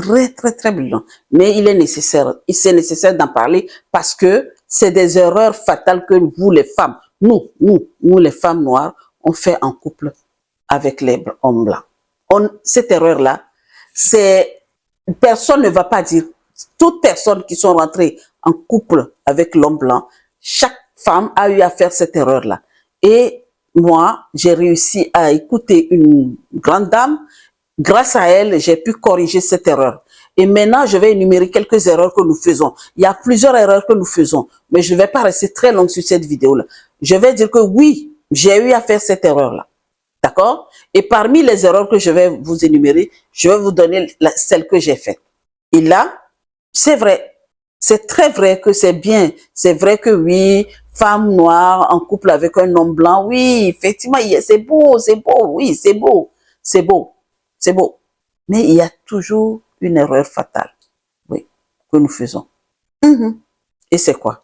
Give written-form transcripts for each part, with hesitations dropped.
très, très, très brillant. Mais il est nécessaire, c'est nécessaire d'en parler parce que c'est des erreurs fatales que vous, les femmes, nous, les femmes noires, on fait en couple avec les hommes blancs. Cette erreur-là, c'est, personne ne va pas dire, toute personne qui sont rentrées en couple avec l'homme blanc, chaque femme a eu à faire cette erreur-là. Et moi, j'ai réussi à écouter une grande dame. Grâce à elle, j'ai pu corriger cette erreur. Et maintenant, je vais énumérer quelques erreurs que nous faisons. Il y a plusieurs erreurs que nous faisons, mais je ne vais pas rester très longue sur cette vidéo-là. Je vais dire que oui, j'ai eu à faire cette erreur-là. D'accord? Et parmi les erreurs que je vais vous énumérer, je vais vous donner celle que j'ai faite. Et là, c'est vrai. C'est très vrai que c'est bien. C'est vrai que oui, femme noire en couple avec un homme blanc, oui, effectivement, c'est beau, oui, c'est beau, c'est beau, c'est beau. Mais il y a toujours une erreur fatale, oui, que nous faisons. Et c'est quoi?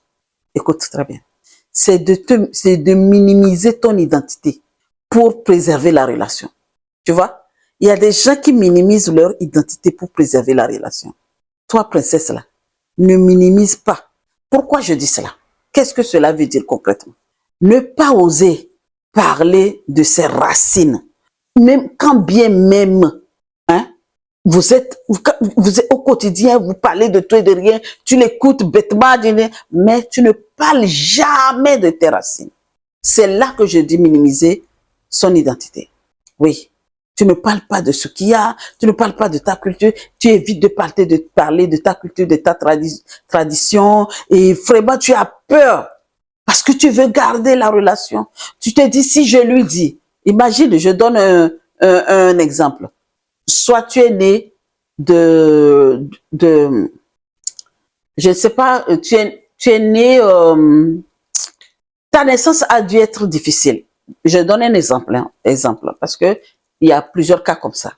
Écoute très bien. C'est de minimiser ton identité pour préserver la relation. Tu vois? Il y a des gens qui minimisent leur identité pour préserver la relation. Toi, princesse, là, ne minimise pas. Pourquoi je dis cela? Qu'est-ce que cela veut dire concrètement? Ne pas oser parler de ses racines, même quand bien même, hein, vous êtes au quotidien, vous parlez de tout et de rien, tu l'écoutes bêtement, mais tu ne parles jamais de tes racines. C'est là que je dis minimiser son identité. Oui. Tu ne parles pas de ce qu'il y a, tu ne parles pas de ta culture, tu évites de parler de ta culture, de ta tradition, et vraiment tu as peur parce que tu veux garder la relation. Tu te dis, si je lui dis, imagine, je donne un exemple. Soit tu es né je ne sais pas, tu es né, ta naissance a dû être difficile. Je donne un exemple, parce que il y a plusieurs cas comme ça.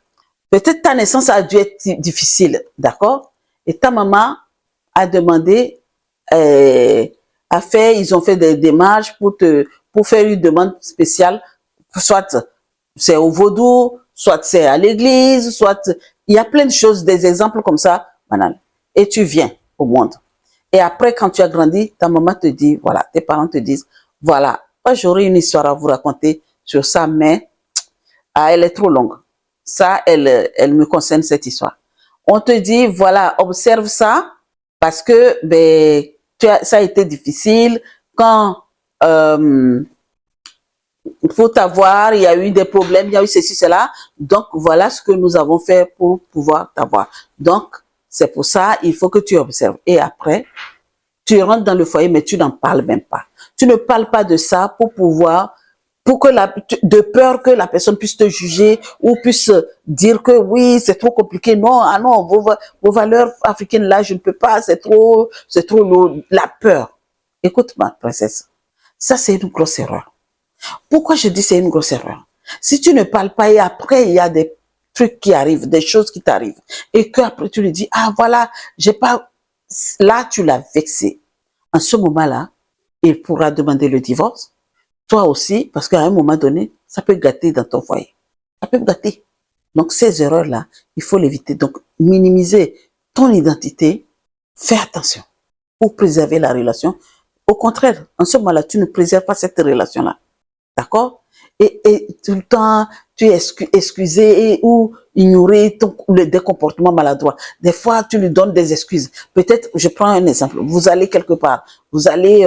Peut-être ta naissance a dû être difficile, d'accord? Et ta maman a demandé, ils ont fait des démarches pour faire une demande spéciale, soit c'est au vaudou, soit c'est à l'église, soit il y a plein de choses, des exemples comme ça, banal. Et tu viens au monde. Et après, quand tu as grandi, ta maman te dit, voilà, tes parents te disent, voilà, moi j'aurais une histoire à vous raconter sur ça, mais elle est trop longue. Ça, elle me concerne cette histoire. On te dit, voilà, observe ça, parce que ça a été difficile. Quand faut t'avoir, il y a eu des problèmes, il y a eu ceci, cela. Donc, voilà ce que nous avons fait pour pouvoir t'avoir. Donc, c'est pour ça, il faut que tu observes. Et après, tu rentres dans le foyer, mais tu n'en parles même pas. Tu ne parles pas de ça pour de peur que la personne puisse te juger ou puisse dire que oui, c'est trop compliqué. Non, ah non, vos valeurs africaines là, je ne peux pas, c'est trop lourd. La peur. Écoute, ma princesse, ça c'est une grosse erreur. Pourquoi je dis c'est une grosse erreur? Si tu ne parles pas et après il y a des trucs qui arrivent, des choses qui t'arrivent et que après tu lui dis, ah voilà, j'ai pas, là tu l'as vexé. En ce moment-là, il pourra demander le divorce. Toi aussi, parce qu'à un moment donné, ça peut gâter dans ton foyer. Ça peut gâter. Donc, ces erreurs-là, il faut l'éviter. Donc, minimiser ton identité, fais attention pour préserver la relation. Au contraire, en ce moment-là, tu ne préserves pas cette relation-là. D'accord? Et tout le temps, tu es excusé ou ignorer des comportements maladroits. Des fois, tu lui donnes des excuses. Peut-être, je prends un exemple. Vous allez quelque part. Vous allez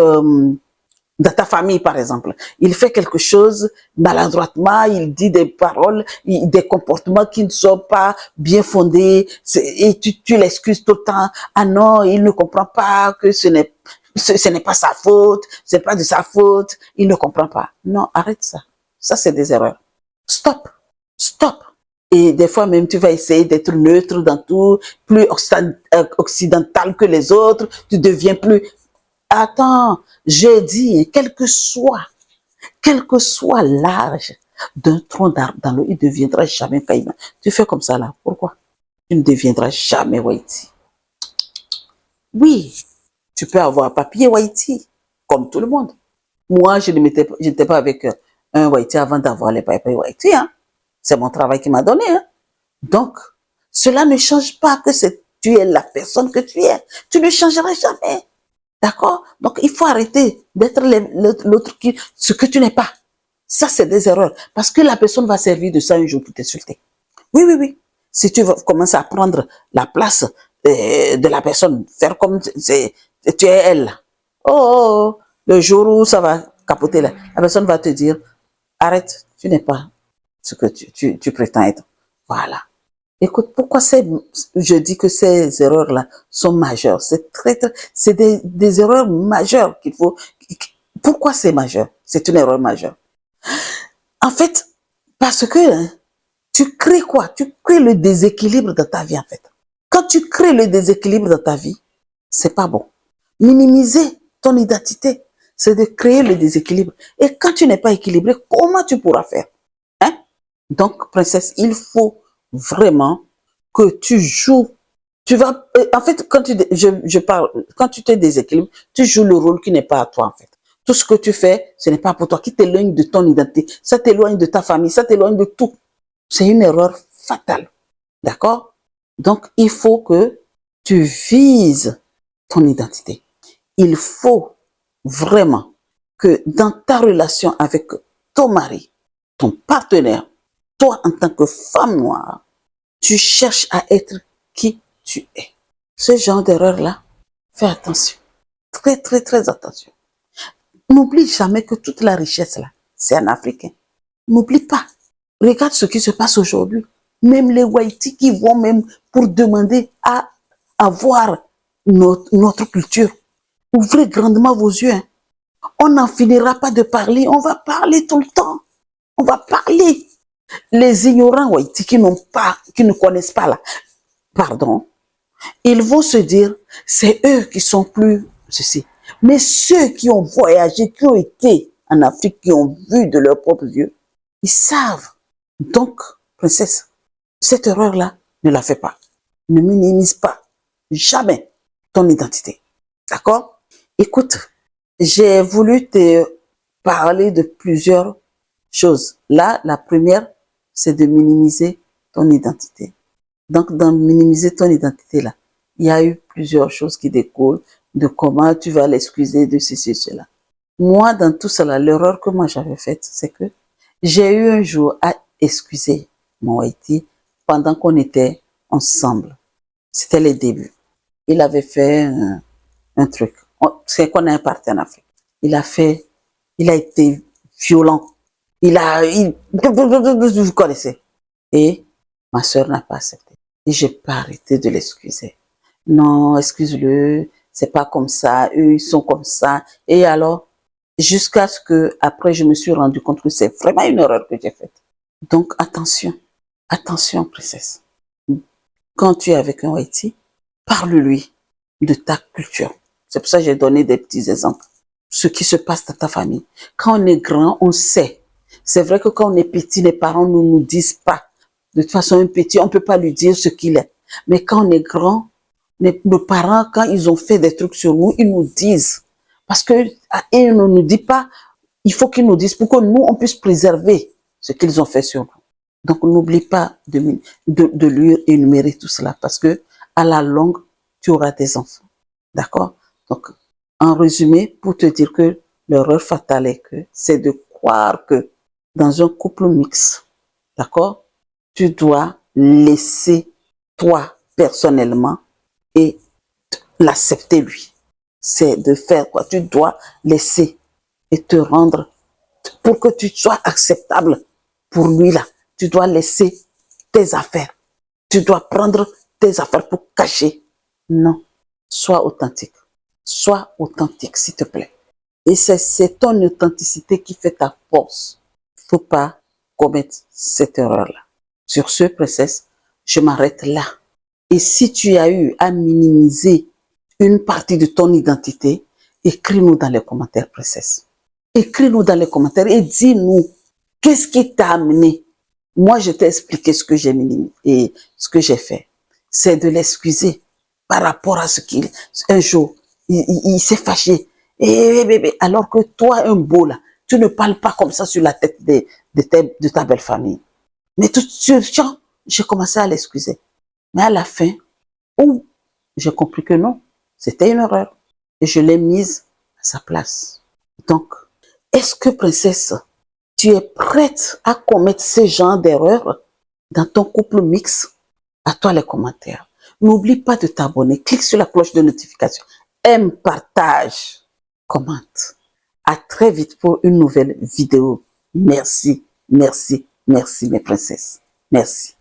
dans ta famille, par exemple. Il fait quelque chose maladroitement, il dit des paroles, des comportements qui ne sont pas bien fondés, et tu l'excuses tout le temps. Ah non, il ne comprend pas que ce n'est pas sa faute, c'est pas de sa faute, il ne comprend pas. Non, arrête ça. Ça, c'est des erreurs. Stop. Stop. Et des fois même, tu vas essayer d'être neutre dans tout, plus occidental que les autres, tu deviens plus... Attends, j'ai dit, quel que soit l'âge d'un tronc d'arbre dans l'eau, il ne deviendra jamais caïman. Tu fais comme ça là, pourquoi? Tu ne deviendras jamais Wahiti. Oui, tu peux avoir un papier Wahiti, comme tout le monde. Moi, je n'étais pas avec un Wahiti avant d'avoir les papiers Wahiti. Hein. C'est mon travail qui m'a donné. Hein. Donc, Cela ne change pas que tu es la personne que tu es. Tu ne changeras jamais. D'accord? Donc, il faut arrêter d'être l'autre ce que tu n'es pas. Ça, c'est des erreurs. Parce que la personne va servir de ça un jour pour t'insulter. Oui, oui, oui. Si tu vas commencer à prendre la place de la personne, faire comme tu es elle. Oh, oh, oh, le jour où ça va capoter, là, la personne va te dire, arrête, tu n'es pas ce que tu prétends être. Voilà. Écoute, pourquoi je dis que ces erreurs-là sont majeures? C'est des erreurs majeures qu'il faut. Pourquoi c'est majeur? C'est une erreur majeure. En fait, parce que hein, tu crées quoi? Tu crées le déséquilibre dans ta vie, en fait. Quand tu crées le déséquilibre dans ta vie, c'est pas bon. Minimiser ton identité, c'est de créer le déséquilibre. Et quand tu n'es pas équilibré, comment tu pourras faire? Hein? Donc, princesse, il faut vraiment que tu joues. Tu vas, en fait, je parle, quand tu te déséquilibres, tu joues le rôle qui n'est pas à toi, en fait. Tout ce que tu fais, ce n'est pas pour toi, qui t'éloigne de ton identité. Ça t'éloigne de ta famille, ça t'éloigne de tout. C'est une erreur fatale. D'accord? Donc, il faut que tu vises ton identité. Il faut vraiment que dans ta relation avec ton mari, ton partenaire, toi en tant que femme noire, tu cherches à être qui tu es. Ce genre d'erreur-là, fais attention. Très, très, très attention. N'oublie jamais que toute la richesse, là, c'est un Africain. N'oublie pas. Regarde ce qui se passe aujourd'hui. Même les Waïtis qui vont même pour demander à avoir notre culture. Ouvrez grandement vos yeux. Hein. On n'en finira pas de parler. On va parler tout le temps. On va parler. Les ignorants Waïtis qui ne connaissent pas là, pardon, ils vont se dire, c'est eux qui sont plus ceci. Mais ceux qui ont voyagé, qui ont été en Afrique, qui ont vu de leurs propres yeux, ils savent. Donc, princesse, cette erreur-là, ne la fais pas. Ne minimise pas jamais ton identité. D'accord? Écoute, j'ai voulu te parler de plusieurs choses. Là, la première, c'est de minimiser ton identité. Donc, dans minimiser ton identité, là, il y a eu plusieurs choses qui découlent de comment tu vas l'excuser de ceci, cela. Moi, dans tout cela, l'erreur que moi j'avais faite, c'est que j'ai eu un jour à excuser mon Haïti pendant qu'on était ensemble. C'était les débuts. Il avait fait un truc. C'est qu'on est parti en Afrique. Il a été violent. Vous connaissez. Et ma soeur n'a pas accepté. Et j'ai pas arrêté de l'excuser. Non, excuse-le, c'est pas comme ça, eux, ils sont comme ça. Et alors, jusqu'à ce que, après, je me suis rendu compte que c'est vraiment une erreur que j'ai faite. Donc, attention, attention, princesse. Quand tu es avec un Haïti, parle-lui de ta culture. C'est pour ça que j'ai donné des petits exemples. Ce qui se passe dans ta famille. Quand on est grand, on sait. C'est vrai que quand on est petit, les parents ne nous disent pas. De toute façon, un petit, on ne peut pas lui dire ce qu'il est. Mais quand on est grand, nos parents, quand ils ont fait des trucs sur nous, ils nous disent. Parce que, et ils ne nous disent pas, il faut qu'ils nous disent pour que nous, on puisse préserver ce qu'ils ont fait sur nous. Donc, n'oublie pas de lui énumérer tout cela parce que, à la longue, tu auras des enfants. D'accord? Donc, en résumé, pour te dire que l'erreur fatale est que, c'est de croire que dans un couple mixte, d'accord, tu dois laisser toi, personnellement, et l'accepter lui. C'est de faire quoi? Tu dois laisser et te rendre pour que tu sois acceptable pour lui là. Tu dois laisser tes affaires. Tu dois prendre tes affaires pour cacher. Non. Sois authentique. Sois authentique, s'il te plaît. Et c'est ton authenticité qui fait ta force. Faut pas commettre cette erreur-là. Sur ce, princesse, je m'arrête là. Et si tu as eu à minimiser une partie de ton identité, écris-nous dans les commentaires, princesse. Écris-nous dans les commentaires et dis-nous qu'est-ce qui t'a amené. Moi, je t'ai expliqué ce que j'ai minimisé et ce que j'ai fait. C'est de l'excuser par rapport à ce qu'il, un jour, il s'est fâché. Et, alors que toi, un beau là, tu ne parles pas comme ça sur la tête de ta belle famille. Mais tout de suite, j'ai commencé à l'excuser. Mais à la fin, où j'ai compris que non, c'était une erreur. Et je l'ai mise à sa place. Donc, est-ce que, princesse, tu es prête à commettre ce genre d'erreur dans ton couple mixte? À toi les commentaires. N'oublie pas de t'abonner. Clique sur la cloche de notification. Aime, partage, commente. À très vite pour une nouvelle vidéo. Merci, merci, merci mes princesses. Merci.